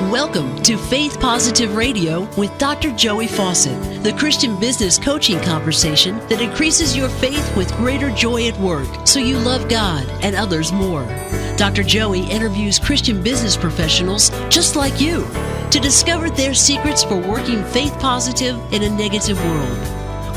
Welcome to Faith Positive Radio with Dr. Joey Fawcett, the Christian business coaching conversation that increases your faith with greater joy at work so you love God and others more. Dr. Joey interviews Christian business professionals just like you to discover their secrets for working faith positive in a negative world.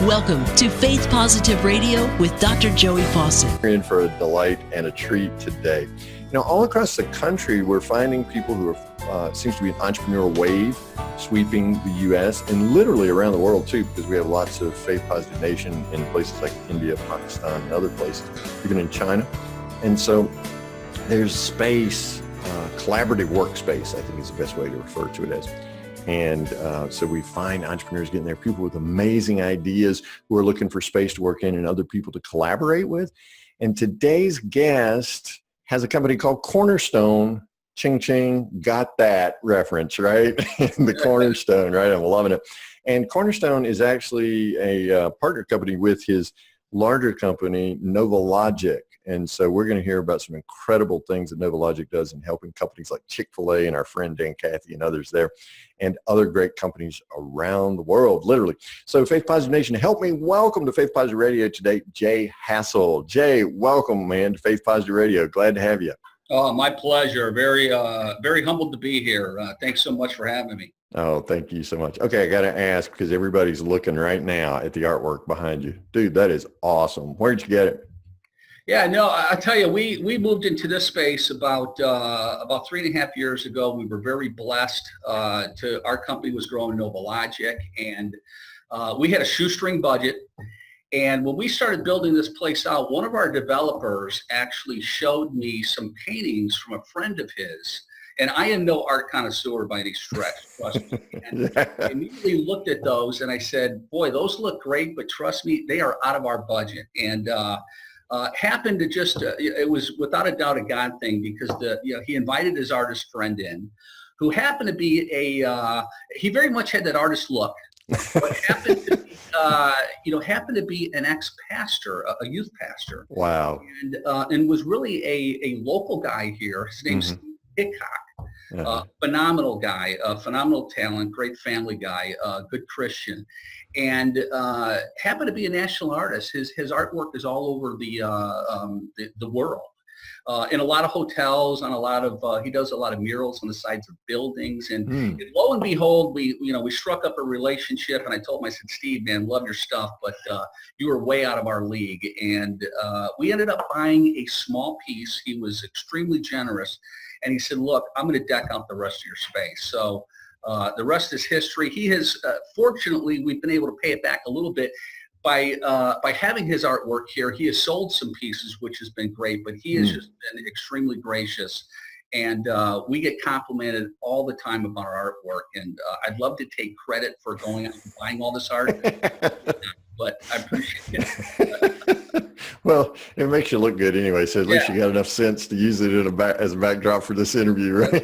Welcome to Faith Positive Radio with Dr. Joey Fawcett. We're in for a delight and a treat today. You know, all across the country, we're finding people who are, seems to be an entrepreneurial wave sweeping the U.S. and literally around the world too, because we have lots of faith positive nation in places like India, Pakistan, and other places, even in China. And so there's space, collaborative workspace, I think is the best way to refer to it as. And so we find entrepreneurs getting there, people with amazing ideas who are looking for space to work in and other people to collaborate with. And today's guest has a company called Cornerstone. Ching, ching, got that reference, right? The Cornerstone, right? I'm loving it. And Cornerstone is actually a partner company with his larger company, NovoLogic. And so we're going to hear about some incredible things that NovoLogic does in helping companies like Chick-fil-A and our friend Dan Cathy and others there, and other great companies around the world, literally. So Faith Positive Nation, help me welcome to Faith Positive Radio today, Jay Hassell. Jay, welcome, man, to Faith Positive Radio. Glad to have you. Oh, my pleasure. Very humbled to be here. Thanks so much for having me. Oh, thank you so much. Okay, I got to ask, because everybody's looking right now at the artwork behind you. Dude, that is awesome. Where'd you get it? Yeah, no, I tell you, we moved into this space about 3.5 years ago. We were very blessed. Our company was growing NovoLogic, and we had a shoestring budget. And when we started building this place out, one of our developers actually showed me some paintings from a friend of his. And I am no art connoisseur by any stretch, trust me. And I immediately looked at those and I said, boy, those look great, but trust me, they are out of our budget. And happened to just, it was without a doubt a God thing, because he invited his artist friend in, who happened to be he very much had that artist look, but happened to be an ex-pastor, a youth pastor. Wow. And was really a local guy here. His name's Steve Hickok. Phenomenal guy, phenomenal talent, great family guy, good Christian, and happened to be a national artist. His artwork is all over the world, in a lot of hotels, on a lot of he does a lot of murals on the sides of buildings, and lo and behold, we struck up a relationship, and I told him, I said, Steve, man, love your stuff, but you were way out of our league, and we ended up buying a small piece. He was extremely generous. And he said, look, I'm going to deck out the rest of your space. So the rest is history. He has, fortunately, we've been able to pay it back a little bit by having his artwork here. He has sold some pieces, which has been great, but he has just been extremely gracious. And we get complimented all the time about our artwork. And I'd love to take credit for going out and buying all this art, but I appreciate it. Well, it makes you look good anyway, so at least you got enough sense to use it as a backdrop for this interview, right?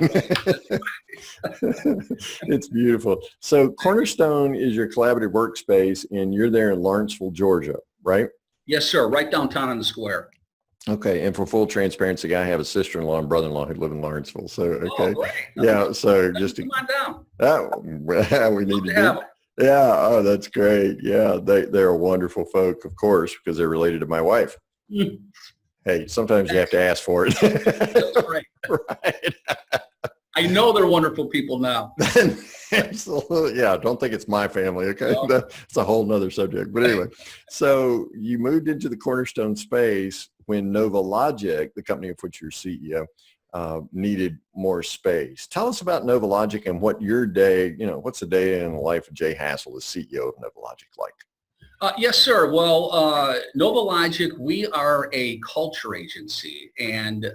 It's beautiful. So Cornerstone is your collaborative workspace, and you're there in Lawrenceville, Georgia, right? Yes, sir. Right downtown on the square. Okay, and for full transparency, I have a sister-in-law and brother-in-law who live in Lawrenceville. So, okay. Oh, great. Yeah, so just come on down. We need to do. Yeah, oh, that's great. Yeah, they're a wonderful folk, of course, because they're related to my wife. Hey, sometimes you have to ask for it. That's right. Right. I know they're wonderful people now. Absolutely. Yeah, don't think it's my family, okay? No. That's a whole nother subject. But anyway, so you moved into the Cornerstone space when NovoLogic, the company of which you're CEO, needed more space. Tell us about NovoLogic and what your day, what's the day in the life of Jay Hassell, the CEO of NovoLogic, like? Yes, sir. Well, NovoLogic, we are a culture agency, and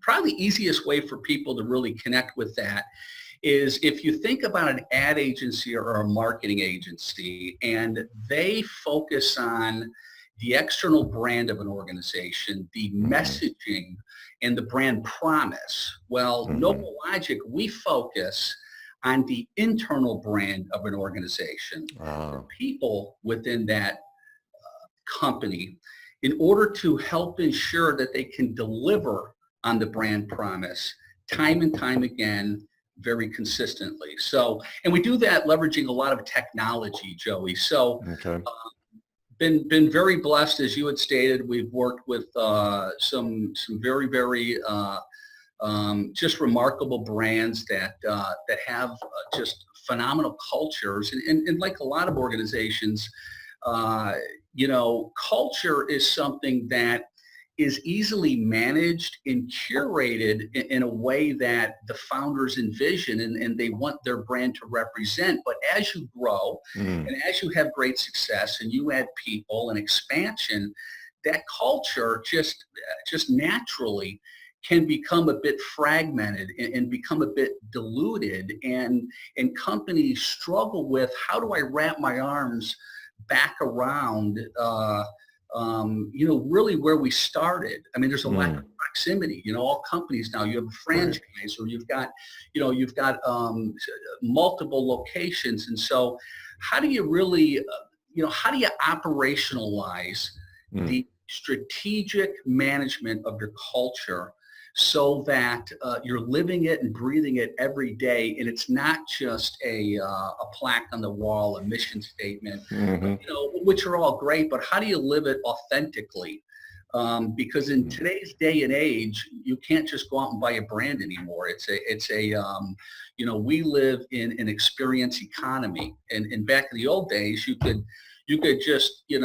probably the easiest way for people to really connect with that is if you think about an ad agency or a marketing agency, and they focus on the external brand of an organization, the messaging, and the brand promise. Well, NovoLogic, we focus on the internal brand of an organization, the people within that company, in order to help ensure that they can deliver on the brand promise time and time again very consistently. So, and we do that leveraging a lot of technology, Joey. So, Okay. been very blessed, as you had stated. We've worked with some very just remarkable brands that have just phenomenal cultures, and like a lot of organizations, culture is something that is easily managed and curated in a way that the founders envision and they want their brand to represent. But as you grow and as you have great success and you add people and expansion, that culture just naturally can become a bit fragmented and become a bit diluted, and companies struggle with, how do I wrap my arms back around really where we started. I mean, there's a lack of proximity. All companies now, you have a franchise, or you've got multiple locations. And so how do you really, how do you operationalize the strategic management of your culture so that you're living it and breathing it every day, and it's not just a plaque on the wall, a mission statement, which are all great, but how do you live it authentically? Because in today's day and age, you can't just go out and buy a brand anymore. We live in an experience economy, and back in the old days, you could just, you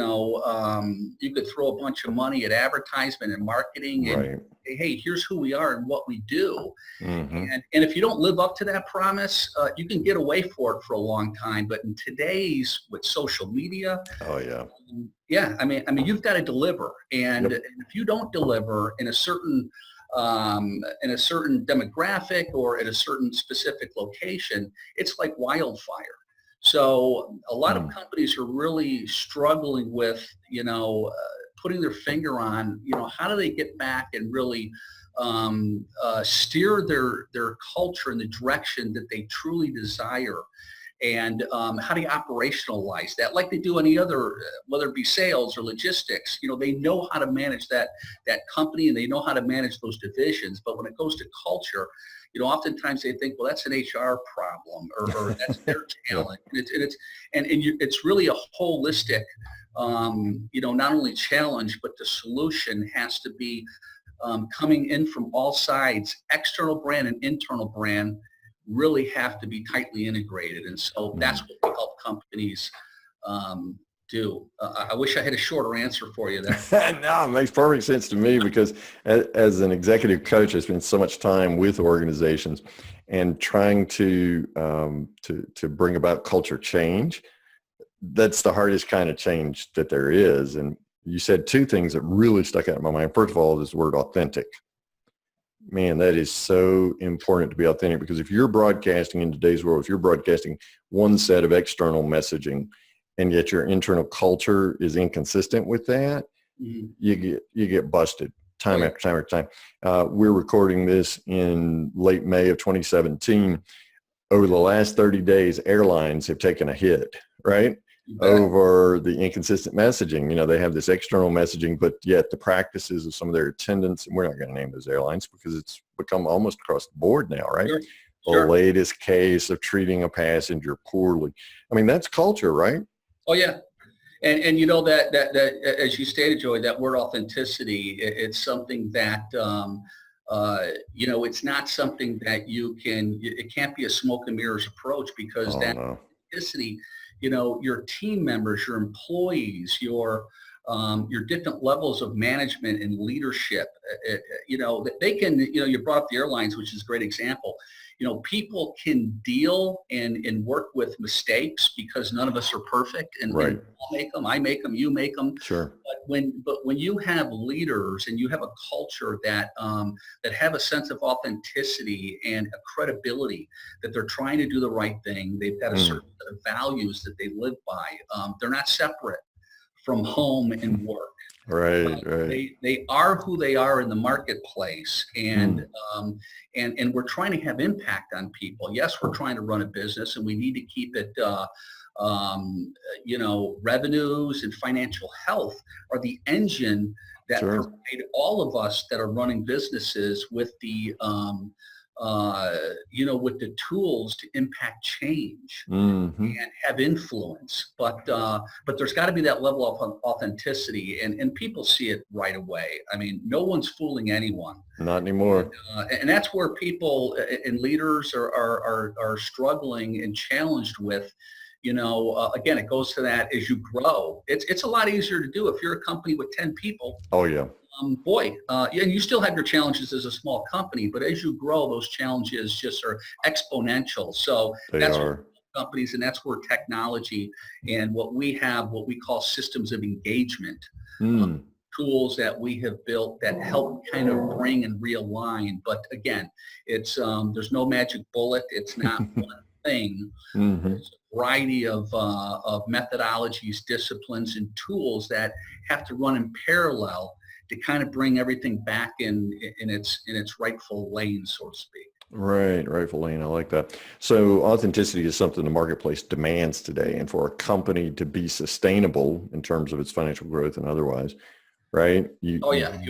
could throw a bunch of money at advertisement and marketing and say, hey, here's who we are and what we do. And if you don't live up to that promise, you can get away for it for a long time. But in today's, with social media, I mean, you've got to deliver. And if you don't deliver in a certain demographic or at a certain specific location, it's like wildfire. So a lot of companies are really struggling with, putting their finger on, how do they get back and really steer their culture in the direction that they truly desire. And how do you operationalize that like they do any other, whether it be sales or logistics? They know how to manage that company, and they know how to manage those divisions. But when it goes to culture, oftentimes they think, well, that's an HR problem, or that's their talent. It's really a holistic, not only challenge, but the solution has to be coming in from all sides. External brand and internal brand really have to be tightly integrated. And so that's what we help companies do. I wish I had a shorter answer for you there. No, it makes perfect sense to me, because as an executive coach, I spend so much time with organizations and trying to bring about culture change. That's the hardest kind of change that there is. And you said two things that really stuck out in my mind. First of all, is the word authentic. Man, that is so important to be authentic, because if you're broadcasting in today's world, if you're broadcasting one set of external messaging, and yet your internal culture is inconsistent with that, you get busted time after time after time. We're recording this in late May of 2017. Over the last 30 days, airlines have taken a hit, right? Over the inconsistent messaging. They have this external messaging, but yet the practices of some of their attendants, and we're not going to name those airlines because it's become almost across the board now, right? Sure. The latest case of treating a passenger poorly. I mean, that's culture, right? Oh yeah. And that as you stated, Joey, that word authenticity, it's something that, it's not something that it can't be a smoke and mirrors approach, because authenticity, your team members, your employees, your different levels of management and leadership, they can, you brought up the airlines, which is a great example. People can deal and work with mistakes, because none of us are perfect, and I'll make them, I make them, you make them. Sure. But when you have leaders and you have a culture that have a sense of authenticity and a credibility that they're trying to do the right thing, they've got a certain set of values that they live by. They're not separate from home and work. Right. They are who they are in the marketplace, and we're trying to have impact on people. Yes, we're trying to run a business, and we need to keep it. Revenues and financial health are the engine that provide all of us that are running businesses with the with the tools to impact change Mm-hmm. and have influence. But there's got to be that level of authenticity, and people see it right away. I mean, no one's fooling anyone. Not anymore. And that's where people and leaders are struggling and challenged with. Again, it goes to that as you grow. It's a lot easier to do if you're a company with 10 people. Oh, yeah. And you still have your challenges as a small company, but as you grow, those challenges just are exponential. So that's where companies, and that's where technology and what we call systems of engagement, tools that we have built that help kind of bring and realign. But again, it's there's no magic bullet. It's not one thing. Mm-hmm. It's a variety of methodologies, disciplines, and tools that have to run in parallel to kind of bring everything back in its rightful lane, so to speak. Right, rightful lane. I like that. So authenticity is something the marketplace demands today, and for a company to be sustainable in terms of its financial growth and otherwise, right? You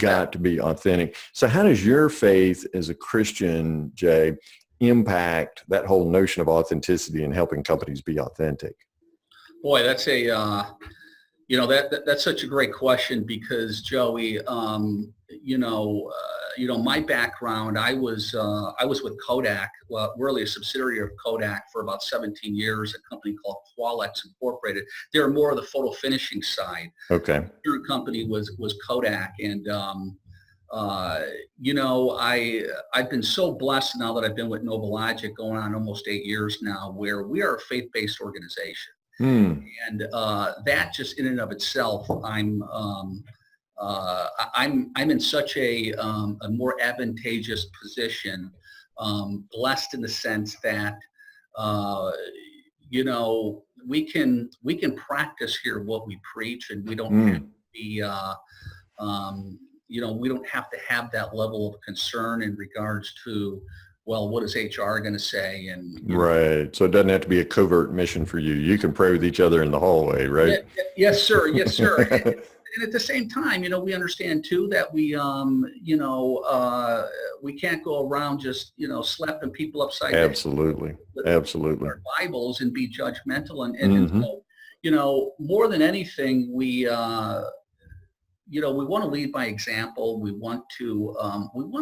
got to be authentic. So how does your faith as a Christian, Jay, impact that whole notion of authenticity and helping companies be authentic? Boy, that's that's such a great question, because Joey, my background, I was with Kodak, well, really a subsidiary of Kodak for about 17 years, a company called Qualex Incorporated. They were more of the photo finishing side. Okay. Your company was Kodak, and I've been so blessed now that I've been with NovoLogic going on almost 8 years now, where we are a faith-based organization. And that just in and of itself, I'm in such a more advantageous position, blessed in the sense that we can practice here what we preach, and we don't have to be we don't have to have that level of concern in regards to, well, what is HR going to say? And right. So it doesn't have to be a covert mission for you. You can pray with each other in the hallway, right? Yes, sir. Yes, sir. And at the same time, we understand too that we can't go around just, slapping people upside the head. Absolutely. Our Bibles and be judgmental. And so, more than anything, we want to lead by example. We want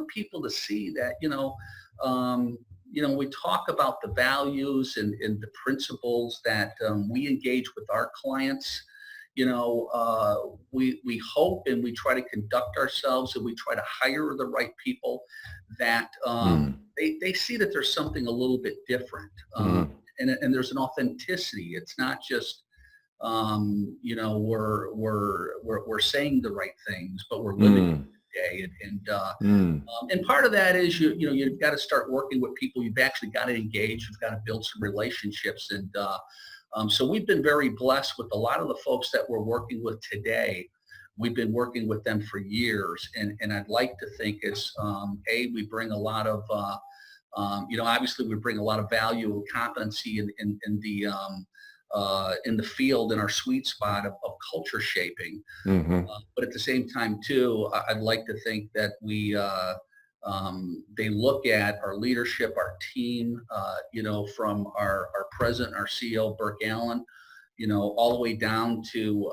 people to see that, we talk about the values and the principles that we engage with our clients. We hope and we try to conduct ourselves, and we try to hire the right people that they see that there's something a little bit different, and there's an authenticity. It's not just we're saying the right things, but we're living day. And part of that is you've got to start working with people. You've actually got to engage. You've got to build some relationships. And so we've been very blessed with a lot of the folks that we're working with today. We've been working with them for years, and I'd like to think it's we bring a lot of obviously we bring a lot of value and competency in the field, in our sweet spot of culture shaping. But at the same time too, I'd like to think that they look at our leadership, our team, from our president, our CEO, Burke Allen, all the way down to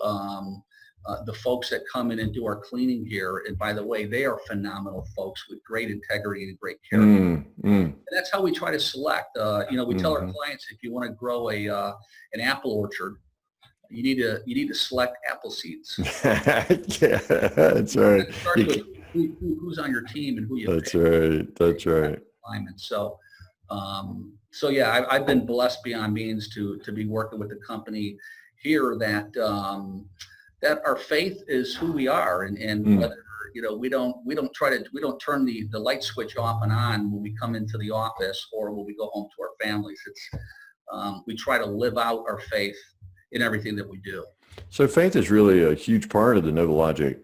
the folks that come in and do our cleaning here. And by the way, they are phenomenal folks with great integrity and great character. And that's how we try to select. We tell our clients, if you want to grow an apple orchard, you need to select apple seeds. Yeah, that's right. Who's on your team and who you. That's right. That's right. So, yeah, I've been blessed beyond means to be working with a company here that our faith is who we are, and whether we don't turn the light switch off and on when we come into the office or when we go home to our families. It's we try to live out our faith in everything that we do. So faith is really a huge part of the NovoLogic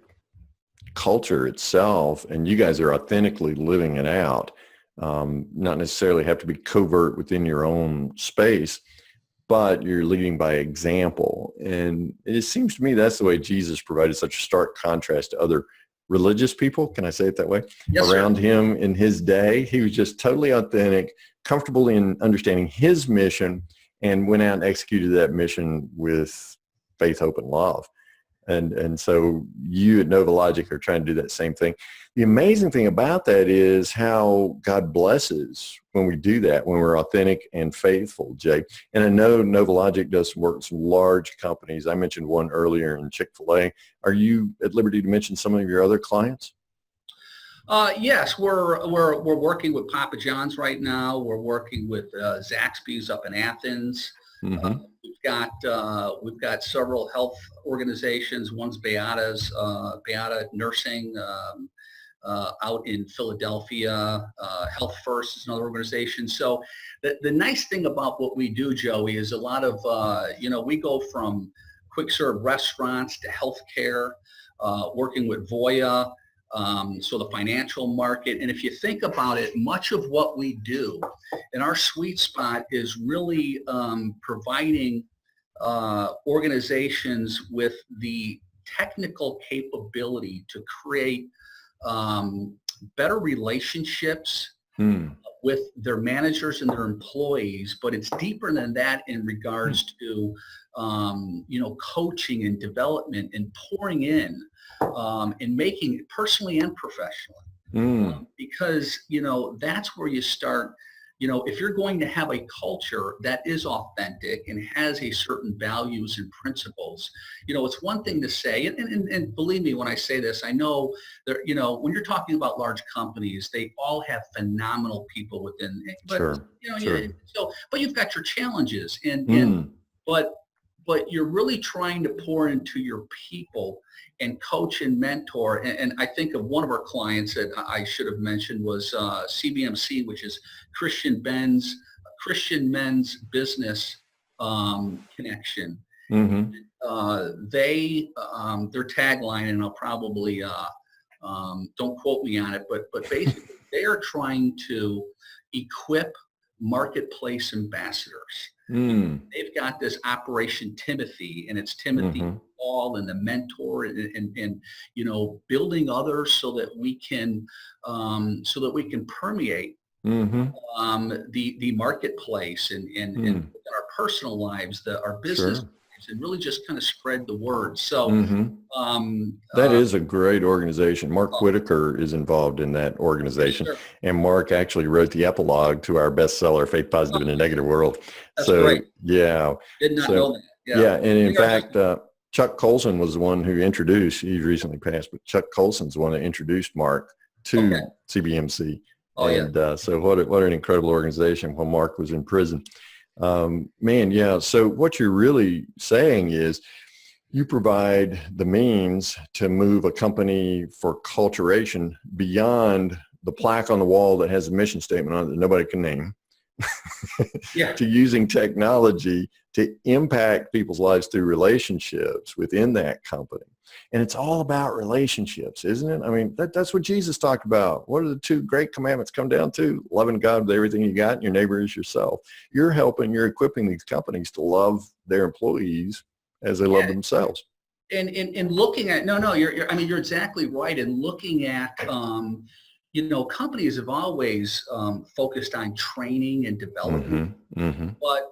culture itself, and you guys are authentically living it out. Not necessarily have to be covert within your own space, but you're leading by example. And it seems to me that's the way Jesus provided such a stark contrast to other religious people, can I say it that way, Yes, around sir. him in his day. He was just totally authentic, comfortable in understanding his mission, and went out and executed that mission with faith, hope, and love. And so you at NovoLogic are trying to do that same thing. The amazing thing about that is how God blesses when we do that, when we're authentic and faithful, Jay. And I know NovoLogic does some work with some large companies. I mentioned one earlier in Chick-fil-A. Are you at liberty to mention some of your other clients? Yes, we're working with Papa John's right now. We're working with Zaxby's up in Athens. Mm-hmm. We've got several health organizations. One's Beata Nursing out in Philadelphia. Health First is another organization. So the nice thing about what we do, Joey, is a lot of we go from quick serve restaurants to healthcare, working with Voya. So the financial market. And if you think about it, much of what we do in our sweet spot is really providing organizations with the technical capability to create better relationships with their managers and their employees. But it's deeper than that in regards to, coaching and development and pouring in and making it personally and professionally. Because, that's where you start. If you're going to have a culture that is authentic and has a certain values and principles, it's one thing to say, and believe me when I say this, I know that, when you're talking about large companies, they all have phenomenal people within it. But, Sure. But you've got your challenges but you're really trying to pour into your people and coach and mentor. And I think of one of our clients that I should have mentioned was CBMC, which is Christian Men's Business Connection. Mm-hmm. Their tagline, and I'll probably don't quote me on it, but basically they are trying to equip marketplace ambassadors. They've got this Operation Timothy, and it's Timothy Paul and the mentor, and building others so that we can permeate the marketplace and our personal lives, our business. Sure. And really just kind of spread the word. So that is a great organization. Mark Whitaker is involved in that organization. Sure. And Mark actually wrote the epilogue to our bestseller, Faith Positive in a Negative World. That's so great. Yeah. Did not know that. Yeah. And in fact, Chuck Colson was the one who introduced, he recently passed, but Chuck Colson's the one that introduced Mark to CBMC. So what an incredible organization while Mark was in prison. So what you're really saying is you provide the means to move a company for culturation beyond the plaque on the wall that has a mission statement on it that nobody can name, to using technology to impact people's lives through relationships within that company. And it's all about relationships, isn't it? I mean, that's what Jesus talked about. What are the two great commandments come down to? Loving God with everything you got and your neighbor as yourself. You're equipping these companies to love their employees as they love themselves. And looking at, you're exactly right. And looking at, companies have always focused on training and development. But,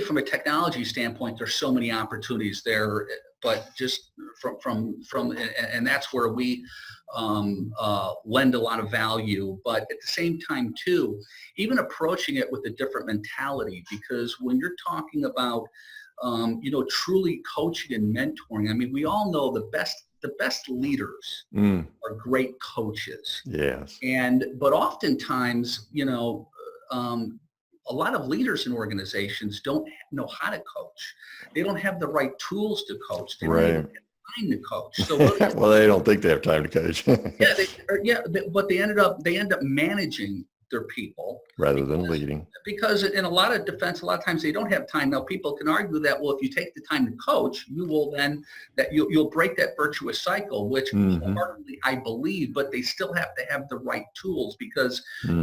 from a technology standpoint, there's so many opportunities there, but just and that's where we lend a lot of value. But at the same time, too, even approaching it with a different mentality, because when you're talking about, truly coaching and mentoring, I mean, we all know the best leaders are great coaches. Yes. But oftentimes, a lot of leaders in organizations don't know how to coach. They don't have the right tools to coach. They don't even have time to coach. So well, they don't think they have time to coach. But they end up managing their people rather than leading. Because in a lot of defense, a lot of times they don't have time. Now, people can argue that, well, if you take the time to coach, you will then you'll break that virtuous cycle, which wholeheartedly I believe. But they still have to have the right tools, because some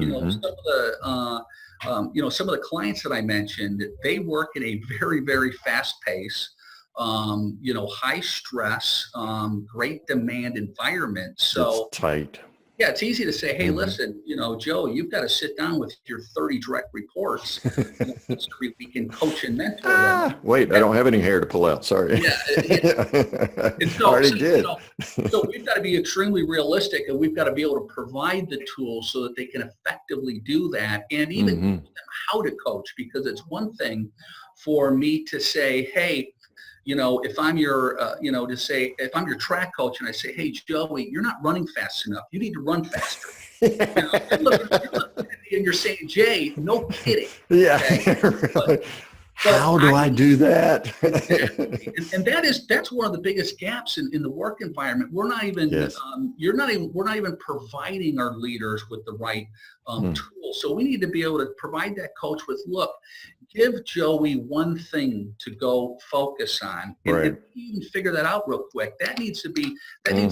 of the clients that I mentioned, they work in a very, very fast pace. high stress, great demand enviornment. So it's tight. yeah, it's easy to say, hey, listen, Joe, you've got to sit down with your 30 direct reports so we can coach and mentor them. Wait, I don't have any hair to pull out. Sorry. Yeah. Already did. So we've got to be extremely realistic, and we've got to be able to provide the tools so that they can effectively do that, and even teach them how to coach, because it's one thing for me to say, hey, if I'm your, if I'm your track coach and I say, hey, Joey, you're not running fast enough. You need to run faster. You're looking at me and you're saying, Jay, no kidding. Yeah. Okay? How do I do that? and that's one of the biggest gaps in the work environment. We're not even we're not even providing our leaders with the right tools. So we need to be able to provide that coach with, look, give Joey one thing to go focus on, and if he can figure that out real quick, that needs to be right in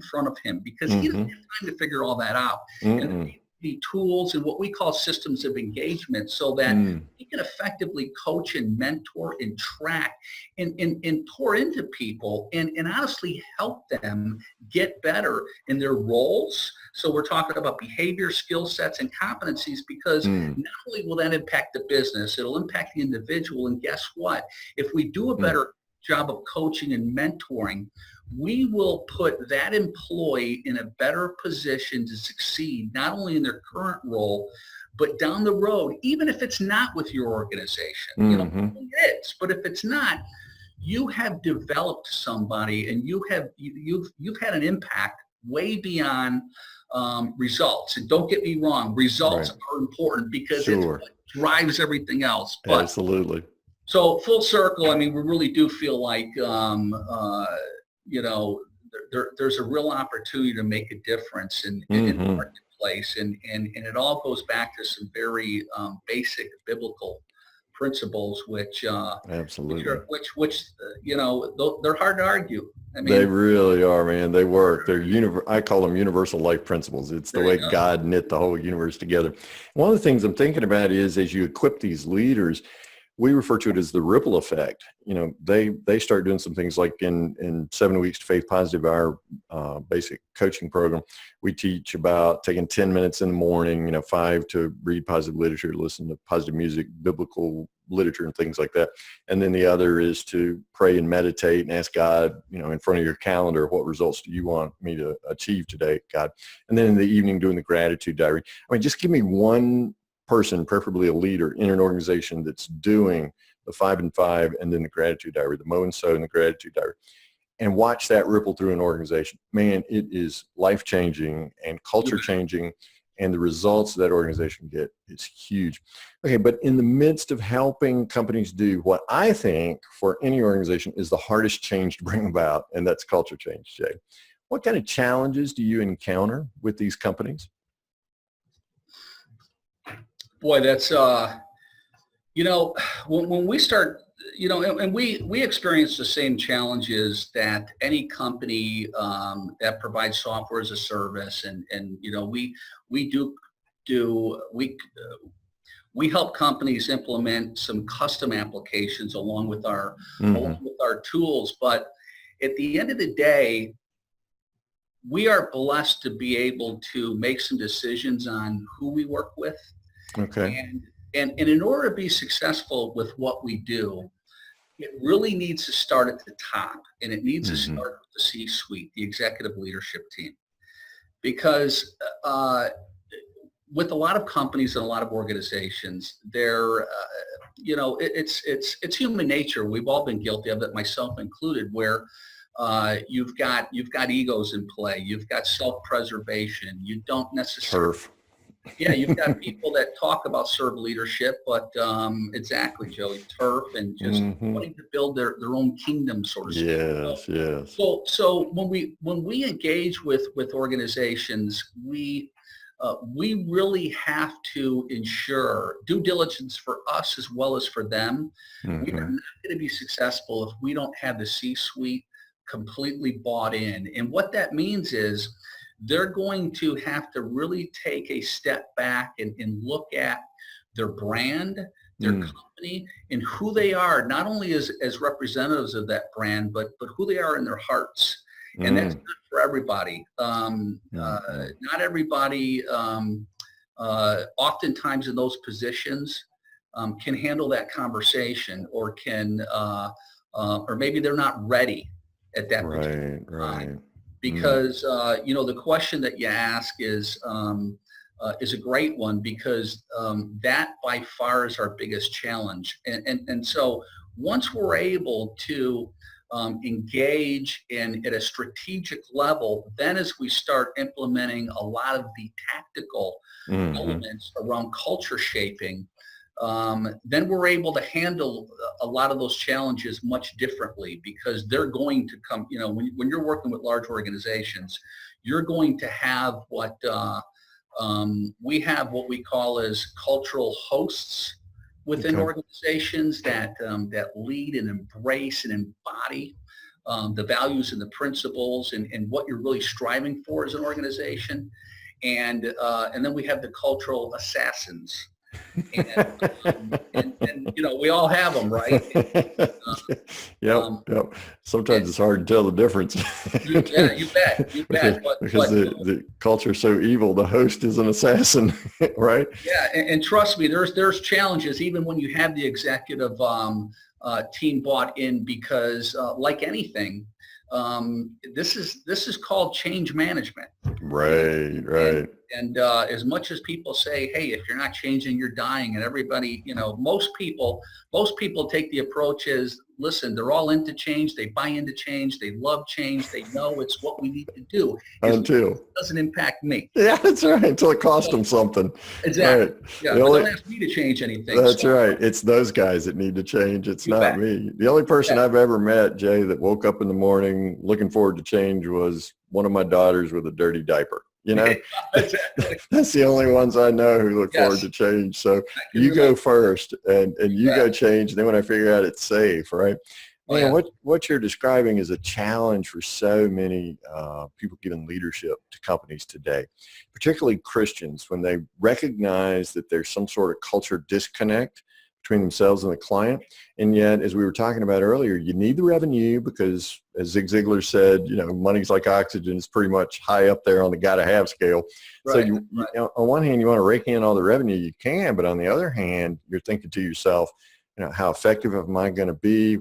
front of him, because he doesn't have time to figure all that out. And the tools and what we call systems of engagement, so that he can effectively coach and mentor and track and pour into people and honestly help them get better in their roles. So we're talking about behavior, skill sets, and competencies, because not only will that impact the business, it'll impact the individual. And guess what? If we do a better job of coaching and mentoring, we will put that employee in a better position to succeed, not only in their current role, but down the road, even if it's not with your organization. It is, but if it's not, you have developed somebody, and you've had an impact way beyond results. And don't get me wrong, results are important, because it's what drives everything else. But, absolutely. So full circle, I mean, we really do feel like there's a real opportunity to make a difference in the marketplace, and it all goes back to some very basic biblical principles, which absolutely, they're hard to argue. I mean, they really are, man. They work. They're I call them universal life principles. It's the way God knit the whole universe together. One of the things I'm thinking about is, as you equip these leaders, we refer to it as the ripple effect. They start doing some things like in 7 weeks to Faith Positive, our basic coaching program. We teach about taking 10 minutes in the morning, 5 to read positive literature, listen to positive music, biblical literature, and things like that. And then the other is to pray and meditate and ask God, in front of your calendar, what results do you want me to achieve today, God? And then in the evening, doing the gratitude diary. I mean, just give me one person, preferably a leader in an organization, that's doing the 5 and 5 and then the gratitude diary, the mow and sow and the gratitude diary, and watch that ripple through an organization. Man, it is life-changing and culture-changing, and the results that organization get is huge. Okay, but in the midst of helping companies do what I think for any organization is the hardest change to bring about, and that's culture change, Jay. What kind of challenges do you encounter with these companies? Boy, that's, when we start, and we experience the same challenges that any company that provides software as a service. And we help companies implement some custom applications along with our tools. But at the end of the day, we are blessed to be able to make some decisions on who we work with. Okay. And in order to be successful with what we do, it really needs to start at the top, and it needs to start with the C-suite, the executive leadership team. Because with a lot of companies and a lot of organizations, it's human nature. We've all been guilty of it, myself included, where you've got egos in play. You've got self-preservation. You don't necessarily. Turf. Yeah, you've got people that talk about servant leadership, but exactly, Joey, turf, and just wanting to build their own kingdom, so to speak. Yes. So when we engage with organizations, we really have to ensure due diligence for us as well as for them. We are not going to be successful if we don't have the C-suite completely bought in. And what that means is, they're going to have to really take a step back and look at their brand, their company, and who they are, not only as representatives of that brand, but who they are in their hearts. And that's not for everybody. Not everybody, oftentimes in those positions, can handle that conversation, or can, or maybe they're not ready at that particular time. Because the question that you ask is a great one, because that by far is our biggest challenge. And so once we're able to engage at a strategic level, then as we start implementing a lot of the tactical elements around culture shaping, then we're able to handle a lot of those challenges much differently, because they're going to come, when you're working with large organizations, you're going to have what we have what we call as cultural hosts within organizations that lead and embrace and embody the values and the principles and what you're really striving for as an organization. And then we have the cultural assassins. And we all have them, right? Yep. Sometimes it's hard to tell the difference. You bet. Because the culture is so evil, the host is an assassin, right? Yeah, and trust me, there's challenges even when you have the executive team bought in, because like anything, this is called change management. Right. And as much as people say, hey, if you're not changing, you're dying, and everybody, most people take the approach as, listen, they're all into change. They buy into change. They love change. They know it's what we need to do. Until it doesn't impact me. Yeah, that's right. Until it costs them something. Exactly. Right. Yeah. Don't ask me to change anything. That's right. It's those guys that need to change. It's not me. The only person I've ever met, Jay, that woke up in the morning looking forward to change was one of my daughters with a dirty diaper. Exactly. That's the only ones I know who look forward to change. So you go first and you go change. And then when I figure out it's safe, right? What you're describing is a challenge for so many people giving leadership to companies today, particularly Christians, when they recognize that there's some sort of culture disconnect between themselves and the client. And yet, as we were talking about earlier, you need the revenue because, as Zig Ziglar said, money's like oxygen. It's pretty much high up there on the gotta have scale. Right. So on one hand, you want to rake in all the revenue you can, but on the other hand, you're thinking to yourself, how effective am I going to be?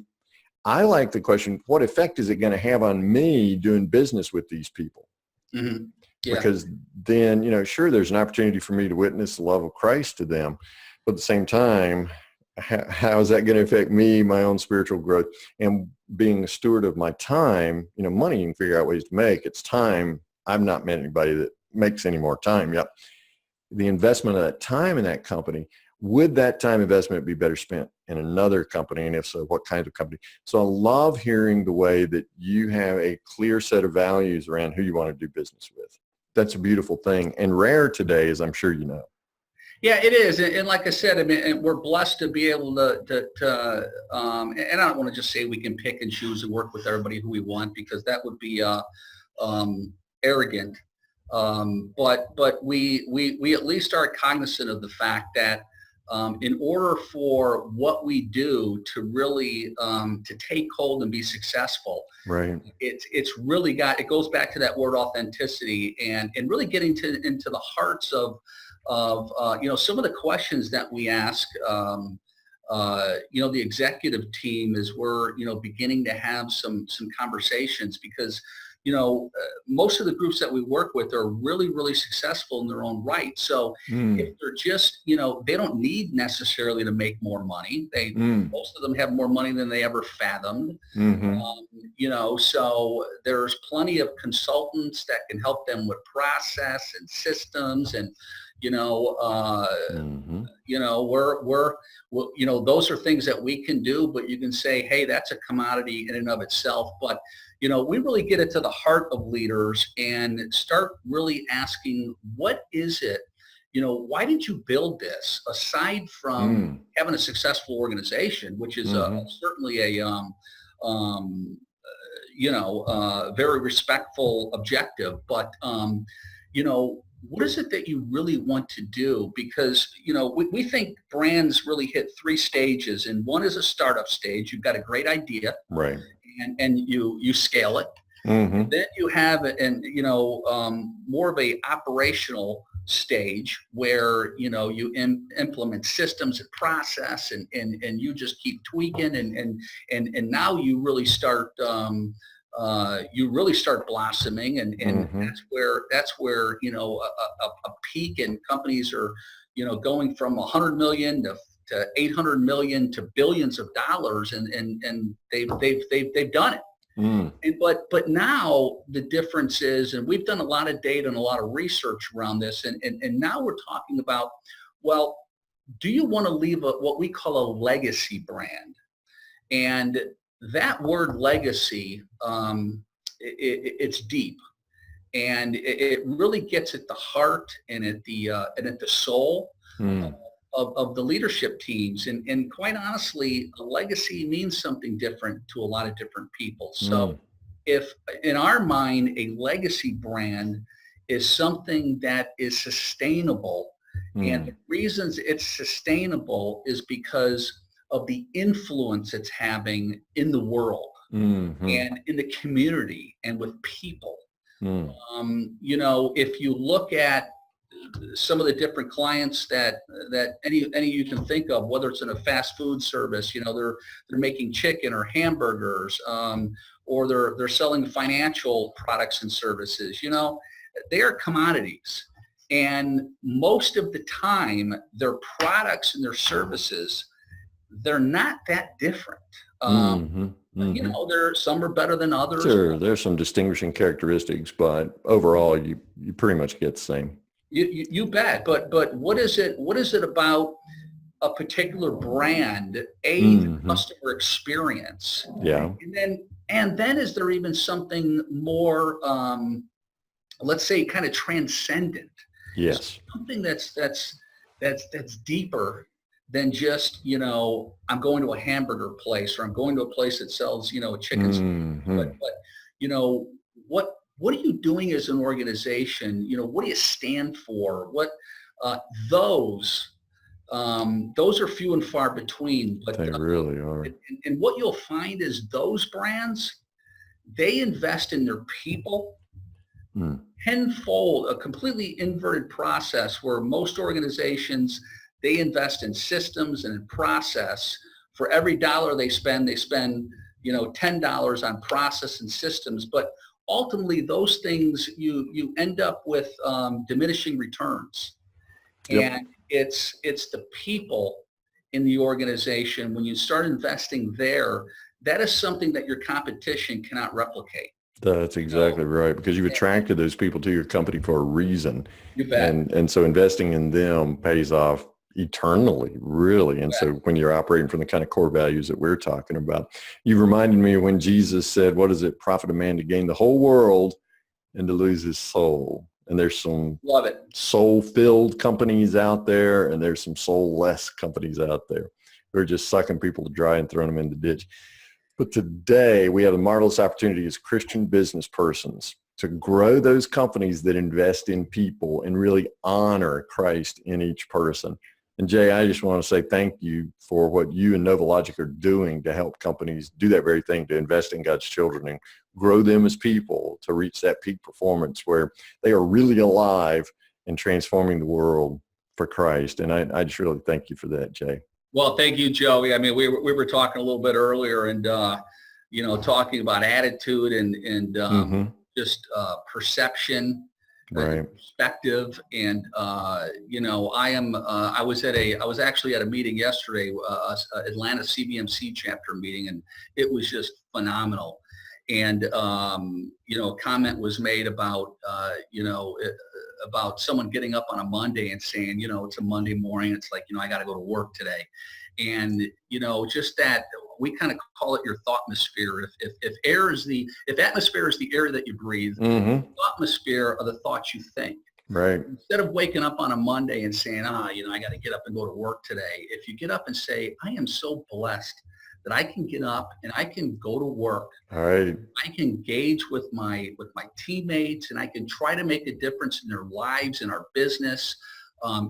I like the question, what effect is it going to have on me doing business with these people? Mm-hmm. Yeah. Because then, sure, there's an opportunity for me to witness the love of Christ to them, but at the same time, how is that going to affect me, my own spiritual growth, and being a steward of my time? Money you can figure out ways to make. It's time. I've not met anybody that makes any more time yet. The investment of that time in that company, would that time investment be better spent in another company? And if so, what kind of company? So I love hearing the way that you have a clear set of values around who you want to do business with. That's a beautiful thing, and rare today, as I'm sure you know. Yeah, it is. And like I said, and we're blessed to be able to and I don't want to just say we can pick and choose and work with everybody who we want, because that would be arrogant. But we at least are cognizant of the fact that in order for what we do to really to take hold and be successful, right? It's really it goes back to that word authenticity and really getting into the hearts of some of the questions that we ask, the executive team as we're, beginning to have some conversations, because, most of the groups that we work with are really, really successful in their own right. So if they're just, they don't need necessarily to make more money. Most of them have more money than they ever fathomed. So there's plenty of consultants that can help them with process and systems and, those are things that we can do, but you can say, hey, that's a commodity in and of itself. But, we really get it to the heart of leaders and start really asking, what is it? Why did you build this? Aside from having a successful organization, which is certainly a very respectful objective, but, what is it that you really want to do? Because, we think brands really hit three stages, and one is a startup stage. You've got a great idea, Right. and you scale it. Mm-hmm. Then you have more of a operational stage where you implement systems and process, and you just keep tweaking, and now you really start blossoming, and Mm-hmm. that's where a peak, and companies are going from 100 million to 800 million to billions of dollars, and they've done it. Mm. But now the difference is, and we've done a lot of data and a lot of research around this, and now we're talking about, well, do you want to leave what we call a legacy brand? And that word legacy, it's deep, and it really gets at the heart and at the soul. Mm. Of the leadership teams, and quite honestly, a legacy means something different to a lot of different people. So if in our mind, a legacy brand is something that is sustainable, and the reasons it's sustainable is because of the influence it's having in the world, Mm-hmm. and in the community, and with people. Mm. If you look at some of the different clients that any you can think of, whether it's in a fast food service, they're making chicken or hamburgers, or they're selling financial products and services. They are commodities, and most of the time, their products and their services, they're not that different. Mm-hmm. Mm-hmm. Some are better than others. Sure, there's some distinguishing characteristics, but overall, you pretty much get the same. You bet. But what is it about a particular brand, the customer experience? Yeah. And then is there even something more, let's say, kind of transcendent? Yes. Something that's deeper than just, I'm going to a hamburger place, or I'm going to a place that sells, a chicken. Mm-hmm. But what are you doing as an organization? What do you stand for? What those are few and far between. But They really are. And what you'll find is those brands, they invest in their people tenfold, a completely inverted process, where most organizations, they invest in systems and in process. For every dollar they spend $10 on process and systems. But ultimately, those things, you end up with diminishing returns. Yep. And it's the people in the organization. When you start investing there, that is something that your competition cannot replicate. That's exactly right, because you've attracted those people to your company for a reason. You bet. And so investing in them pays off eternally, really. And so when you're operating from the kind of core values that we're talking about, you reminded me of when Jesus said, what does it profit a man to gain the whole world and to lose his soul? And there's some soul-filled companies out there, and there's some soul-less companies out there who are just sucking people dry and throwing them in the ditch. But today we have a marvelous opportunity as Christian business persons to grow those companies that invest in people and really honor Christ in each person. And Jay, I just want to say thank you for what you and NovoLogic are doing to help companies do that very thing, to invest in God's children and grow them as people to reach that peak performance where they are really alive and transforming the world for Christ. And I just really thank you for that, Jay. Well, thank you, Joey. I mean, we were talking a little bit earlier, and talking about attitude and just perception, right, perspective, and I was actually at a meeting yesterday, Atlanta CBMC chapter meeting, and it was just phenomenal. And a comment was made about about someone getting up on a Monday and saying, it's a Monday morning. It's like, I got to go to work today. And, just that, we kind of call it your thoughtmosphere. If atmosphere is the air that you breathe, thoughtmosphere are the thoughts you think. Right. Instead of waking up on a Monday and saying, I got to get up and go to work today. If you get up and say, I am so blessed that I can get up and I can go to work. All right. I can engage with my teammates, and I can try to make a difference in their lives, in our business,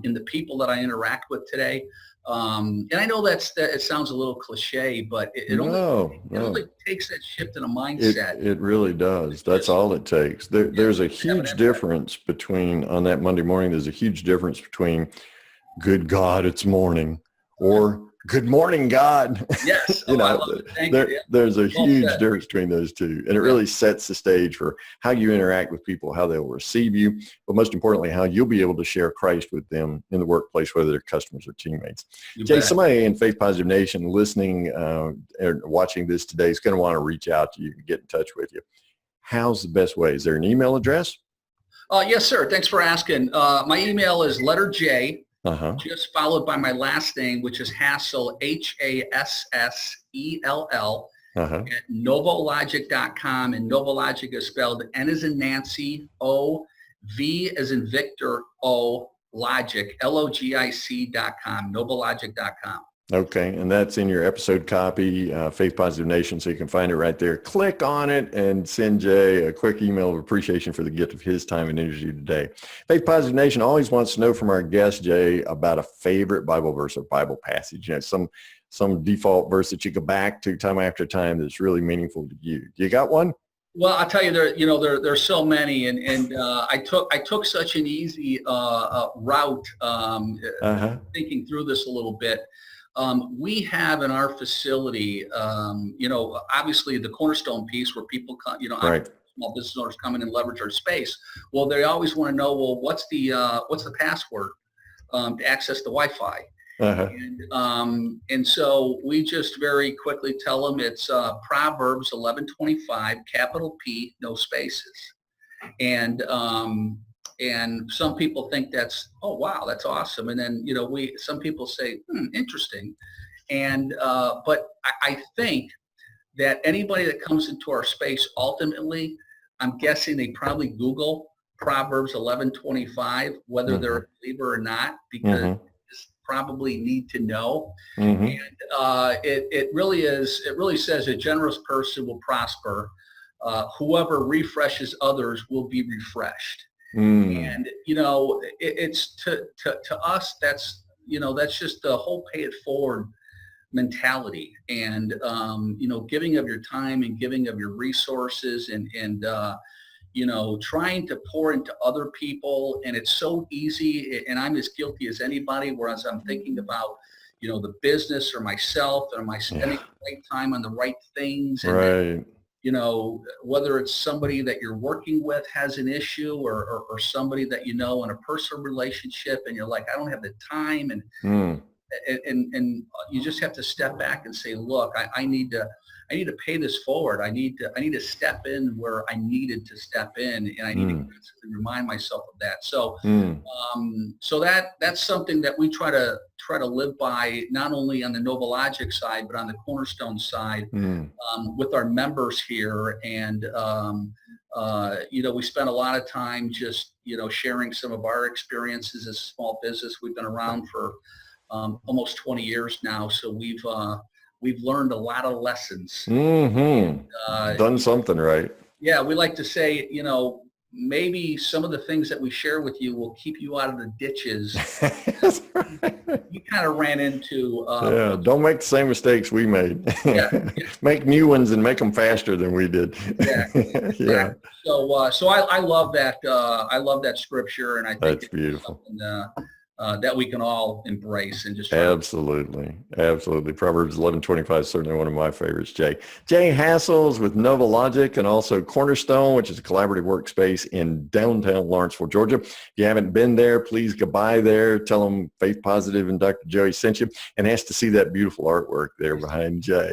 in the people that I interact with today. And I know that it sounds a little cliche, but it only takes that shift in a mindset. It really does. That's all it takes. There's a huge difference between, on that Monday morning, there's a huge difference between good God, it's morning, or good morning, God. Yes. There's a huge difference between those two. And it really sets the stage for how you interact with people, how they'll receive you, but most importantly, how you'll be able to share Christ with them in the workplace, whether they're customers or teammates. Jay, somebody in Faith Positive Nation listening or watching this today is going to want to reach out to you and get in touch with you. How's the best way? Is there an email address? Yes, sir. Thanks for asking. My email is letter J, just followed by my last name, which is Hassell, Hassell, at NovoLogic.com. And NovoLogic is spelled N as in Nancy, O, V as in Victor, O, Logic, LOGIC.com, NovoLogic.com. Okay, and that's in your episode copy, Faith Positive Nation, so you can find it right there. Click on it and send Jay a quick email of appreciation for the gift of his time and energy today. Faith Positive Nation always wants to know from our guest, Jay, about a favorite Bible verse or Bible passage. You know, some default verse that you go back to time after time that's really meaningful to you. You got one? Well, I'll tell you, there's so many, and I took such an easy route thinking through this a little bit. We have in our facility, obviously the Cornerstone piece where people come, small business owners come in and leverage our space. Well, they always want to know, well, what's the password to access the Wi-Fi? And so we just very quickly tell them it's Proverbs 11:25, capital P, no spaces. And some people think that's, oh, wow, that's awesome. And then, some people say, interesting. And, but I think that anybody that comes into our space, ultimately, I'm guessing they probably Google Proverbs 11:25, whether they're a believer or not, because they just probably need to know. And it really says a generous person will prosper. Whoever refreshes others will be refreshed. And, it's to us, that's just the whole pay it forward mentality, and, giving of your time and giving of your resources and trying to pour into other people. And it's so easy, and I'm as guilty as anybody, whereas I'm thinking about, the business or myself, and am I spending the right time on the right things? And then, whether it's somebody that you're working with has an issue, or somebody that in a personal relationship, and you're like, I don't have the time, and you just have to step back and say, look, I need to pay this forward. I need to step in where I needed to step in, and I need to remind myself of that. So, so that's something that we try to live by, not only on the NovoLogic side, but on the Cornerstone side, with our members here. And, we spend a lot of time just, sharing some of our experiences as a small business. We've been around for almost 20 years now. So we've learned a lot of lessons. And, done something right. Yeah, we like to say, maybe some of the things that we share with you will keep you out of the ditches. You kind of ran into. Don't make the same mistakes we made. Make new ones and make them faster than we did. Yeah. So I love that. I love that scripture, and I think that's beautiful. That we can all embrace and just absolutely. Proverbs 11:25 is certainly one of my favorites. Jay Hassell's with NovoLogic, and also Cornerstone, which is a collaborative workspace in downtown Lawrenceville, Georgia. If you haven't been there, please go by there. Tell them Faith Positive and Dr. Joey sent you, and ask to see that beautiful artwork there behind Jay.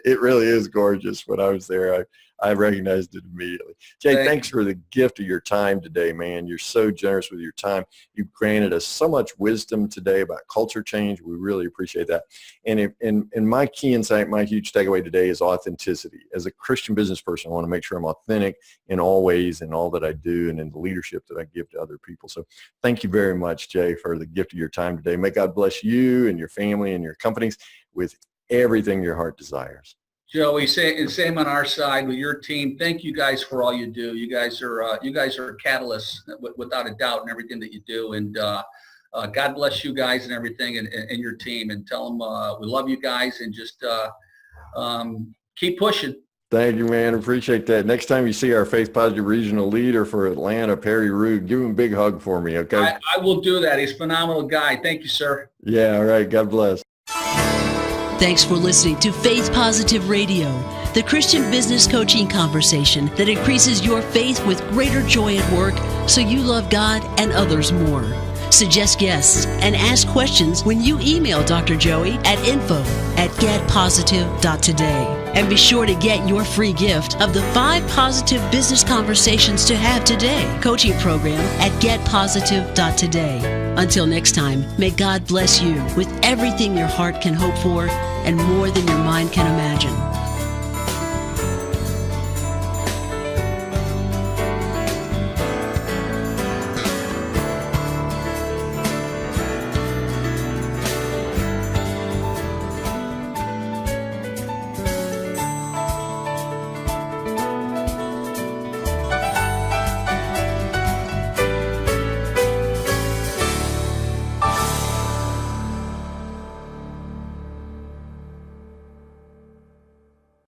It really is gorgeous. When I was there, I recognized it immediately. Jay, thanks for the gift of your time today, man. You're so generous with your time. You've granted us so much wisdom today about culture change. We really appreciate that. And my key insight, my huge takeaway today is authenticity. As a Christian business person, I want to make sure I'm authentic in all ways, in all that I do, and in the leadership that I give to other people. So thank you very much, Jay, for the gift of your time today. May God bless you and your family and your companies with everything your heart desires. Joey, same on our side with your team. Thank you guys for all you do. You guys are catalysts without a doubt in everything that you do. And God bless you guys and everything and your team. And tell them we love you guys and just keep pushing. Thank you, man. Appreciate that. Next time you see our Faith Positive Regional Leader for Atlanta, Perry Rude, give him a big hug for me, okay? I will do that. He's a phenomenal guy. Thank you, sir. Yeah, all right. God bless. Thanks for listening to Faith Positive Radio, the Christian business coaching conversation that increases your faith with greater joy at work so you love God and others more. Suggest guests and ask questions when you email Dr. Joey at info@getpositive.today. And be sure to get your free gift of the 5 positive business conversations to have today coaching program at getpositive.today. Until next time, may God bless you with everything your heart can hope for and more than your mind can imagine.